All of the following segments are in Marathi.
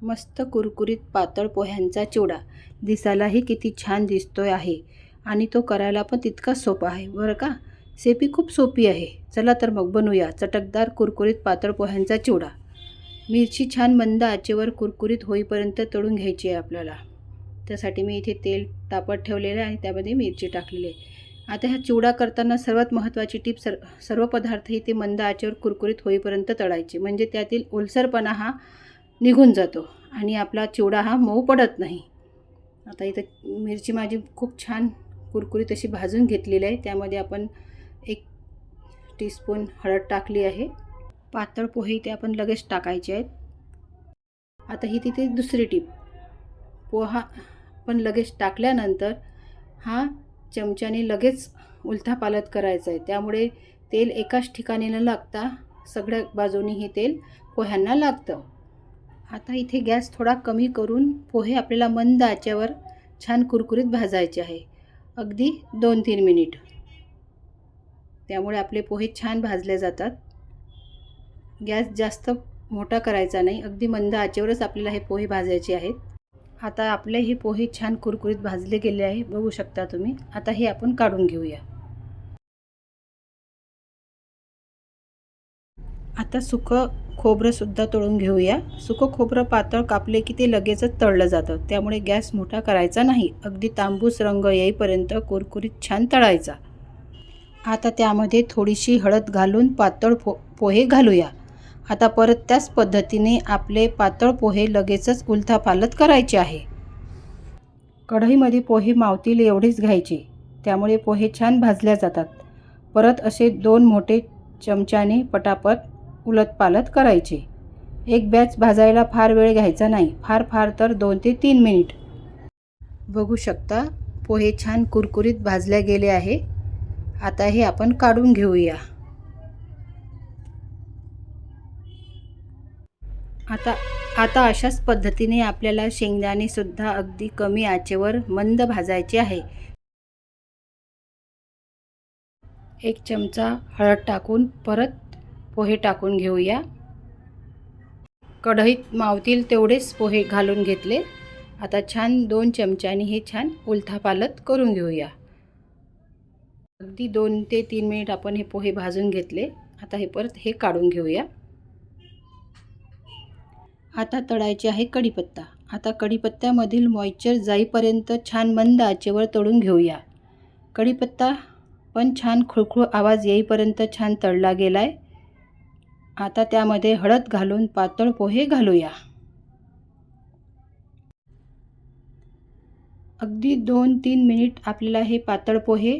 मस्त कुरकुरीत पातळ पोह्यांचा चिवडा दिसायलाही किती छान दिसतोय आहे आणि तो करायला पण तितकाच सोपा आहे बरं का. रेसिपी खूप सोपी आहे. चला तर मग बनवूया चटकदार कुरकुरीत पातळ पोह्यांचा चिवडा. मिरची छान मंद आचेवर कुरकुरीत होईपर्यंत तळून घ्यायची आहे आपल्याला. त्यासाठी मी इथे तेल तापत ठेवलेले आहे, त्यामध्ये मिरची टाकलेली आहे. आता हा चिवडा करताना सर्वात महत्त्वाची टीप, सर्व पदार्थ इथे मंद आचेवर कुरकुरीत होईपर्यंत तळायचे, म्हणजे त्यातील ओलसरपणा हा निघून जातो आणि आपला चिवडा हा मऊ पडत नाही. आता इथं मिरची माझी खूप छान कुरकुरीत अशी भाजून घेतलेली आहे. त्यामध्ये आपण 1 टीस्पून हळद टाकली आहे. पातळ पोहे इथे आपण लगेच टाकायचे आहेत. आता ही तिथे दुसरी टीप, पोहा पण लगेच टाकल्यानंतर हा चमच्याने लगेच उलथापालथ करायचा आहे. त्यामुळे तेल एकाच ठिकाणी न लागता सगळ्या बाजूनी हे तेल पोह्यांना लागतं. आता इथे गॅस थोडा कमी करून पोहे आपल्याला मंद आचेवर छान कुरकुरीत भाजायचे आहे, अगदी 2-3 मिनिट. त्यामुळे आपले पोहे छान भाजले जातात. गॅस जास्त मोठा करायचा नाही, अगदी मंद आचेवरच आपल्याला हे पोहे भाजायचे आहेत. आता आपले हे पोहे छान कुरकुरीत भाजले गेले आहे, बघू शकता तुम्ही. आता हे आपण काढून घेऊया. आता सुकं खोबरंसुद्धा तळून घेऊया. सुकं खोबरं पातळ कापले की ते लगेचच तळलं जातं, त्यामुळे गॅस मोठा करायचा नाही. अगदी तांबूस रंग येईपर्यंत कुरकुरीत छान तळायचा. आता त्यामध्ये थोडीशी हळद घालून पातळ पोहे घालूया. आता परत त्याच पद्धतीने आपले पातळ पोहे लगेचच उलथापालथ करायचे आहे. कढईमध्ये पोहे मावतील एवढेच घ्यायचे, त्यामुळे पोहे छान भाजल्या जातात. परत असे 2 मोठे चमच्याने पटापट उलथपालथ करायचे. एक बॅच भाजायला फार वेळ घ्यायचा नाही, फार तर 2 ते 3 मिनिट. बघू शकता पोहे छान कुरकुरीत भाजले गेले आहे. आता हे आपण काढून घेऊया. आता अशाच पद्धतीने आपल्याला शेंगदाणे सुद्धा अगदी कमी आचेवर मंद भाजायचे आहे. 1 चमचा हळद टाकून परत पोहे टाकून घेऊया. कढईत मावतील तेवढेच पोहे घालून घेतले. आता छान 2 चमच्यानी हे छान उलथापालथ करून घेऊया. अगदी 2 ते 3 मिनिट आपण हे पोहे भाजून घेतले. आता हे परत हे काढून घेऊया. आता तळायचे आहे कढीपत्ता. आता कढीपत्त्यामधील मॉइश्चर जाईपर्यंत छान मंद आचेवर तळून घेऊया. कढीपत्ता पण छान खुळखुळ आवाज येईपर्यंत छान तळला गेलाय. आता त्यामध्ये हळद घालून पातळ पोहे घालूया. अगदी 2-3 मिनिट आपल्याला हे पातळ पोहे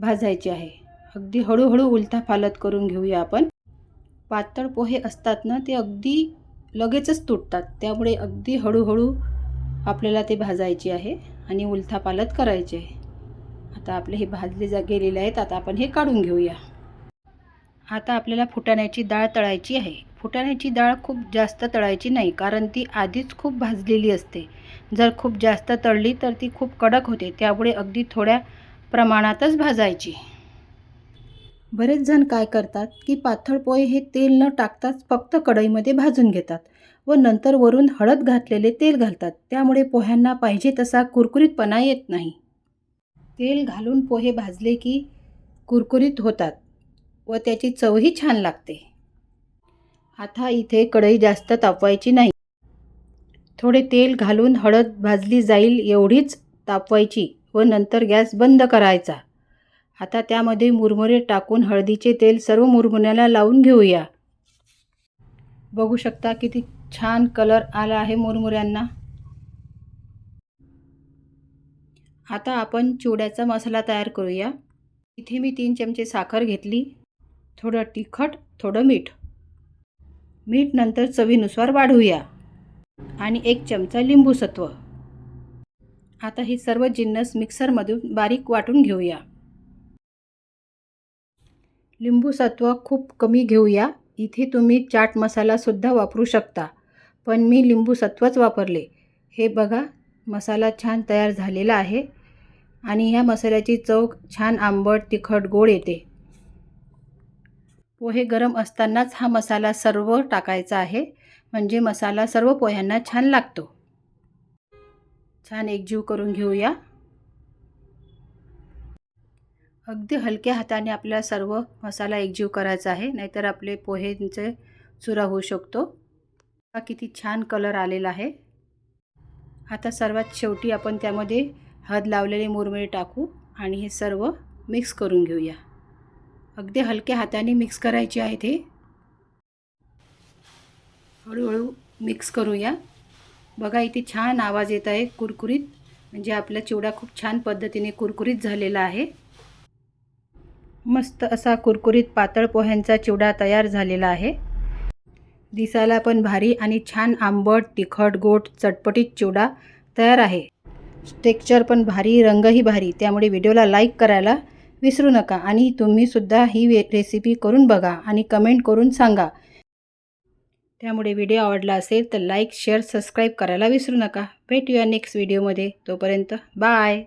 भाजायचे आहे. अगदी हळूहळू उलथापालथ करून घेऊया आपण. पातळ पोहे असतात ना, ते अगदी लगेचच तुटतात, त्यामुळे अगदी हळूहळू आपल्याला ते भाजायचे आहे आणि उलथापालथ करायचे आहे. आता आपले हे भाजले गेलेले आहेत. आता आपण हे काढून घेऊया. आता आपल्याला फुटाण्याची डाळ तळायची आहे. फुटाण्याची डाळ खूप जास्त तळायची नाही, कारण ती आधीच खूप भाजलेली असते. जर खूप जास्त तळली तर ती खूप कडक होते, त्यामुळे अगदी थोड्या प्रमाणातच भाजायची. बरेच जण काय करतात की पातळ पोहे हे तेल न टाकताच फक्त कढईमध्ये भाजून घेतात व नंतर वरून हळद घातलेले तेल घालतात. त्यामुळे पोह्यांना पाहिजे तसा कुरकुरीतपणा येत नाही. तेल घालून पोहे भाजले की कुरकुरीत होतात व त्याची चवही छान लागते. आता इथे कढई जास्त तापवायची नाही. थोडे तेल घालून हळद भाजली जाईल एवढीच तापवायची व नंतर गॅस बंद करायचा. आता त्यामध्ये मुरमुरे टाकून हळदीचे तेल सर्व मुरमुऱ्याला लावून घेऊया. बघू शकता किती छान कलर आला आहे मुरमुऱ्यांना. आता आपण चिवड्याचा मसाला तयार करूया. इथे मी 3 चमचे साखर घेतली, थोडं तिखट, थोडं मीठ नंतर चवीनुसार वाढवूया आणि 1 चमचा लिंबू सत्व. आता हे सर्व जिन्नस मिक्सरमधून बारीक वाटून घेऊया. लिंबू सत्व खूप कमी घेऊया. इथे तुम्ही चाट मसाला सुद्धा वापरू शकता, पण मी लिंबू सत्वच वापरले. हे बघा, मसाला छान तयार झालेला आहे आणि ह्या मसाल्याची चव छान आंबट, तिखट, गोड येते. पोहे गरम असतानाच हा मसाला सर्व टाकायचा आहे, म्हणजे मसाला सर्व पोह्यांना छान लागतो. छान एकजीव करून घेऊया. अगदी हलक्या हाताने आपल्याला सर्व मसाला एकजीव करायचा आहे, नाहीतर आपले पोहेंचे चुरा होऊ शकतो. हा किती छान कलर आलेला आहे. आता सर्वात शेवटी आपण त्यामध्ये हळद लावलेले मुरमुरे टाकू आणि हे सर्व मिक्स करून घेऊया. अगदी हलक्या हाताने मिक्स करायचे आहे ते. हळूहळू मिक्स करूया. बघा इथे छान आवाज येत आहे कुरकुरीत, म्हणजे आपला चिवडा खूप छान पद्धतीने कुरकुरीत झालेला आहे. मस्त असा कुरकुरीत पातळ पोह्यांचा चिवडा तयार झालेला आहे. दिसायला पण भारी आणि छान आंबट, तिखट, गोड, चटपटीत चिवडा तयार आहे. टेक्स्चर पण भारी, रंगही भारी. त्यामुळे व्हिडिओला लाईक करायला विसरू नका आणि तुम्हीसुद्धा ही रेसिपी करून बघा आणि कमेंट करून सांगा. त्यामुळे व्हिडिओ आवडला असेल तर लाईक, शेअर, सबस्क्राईब करायला विसरू नका. भेटूया नेक्स्ट व्हिडिओमध्ये. तोपर्यंत बाय.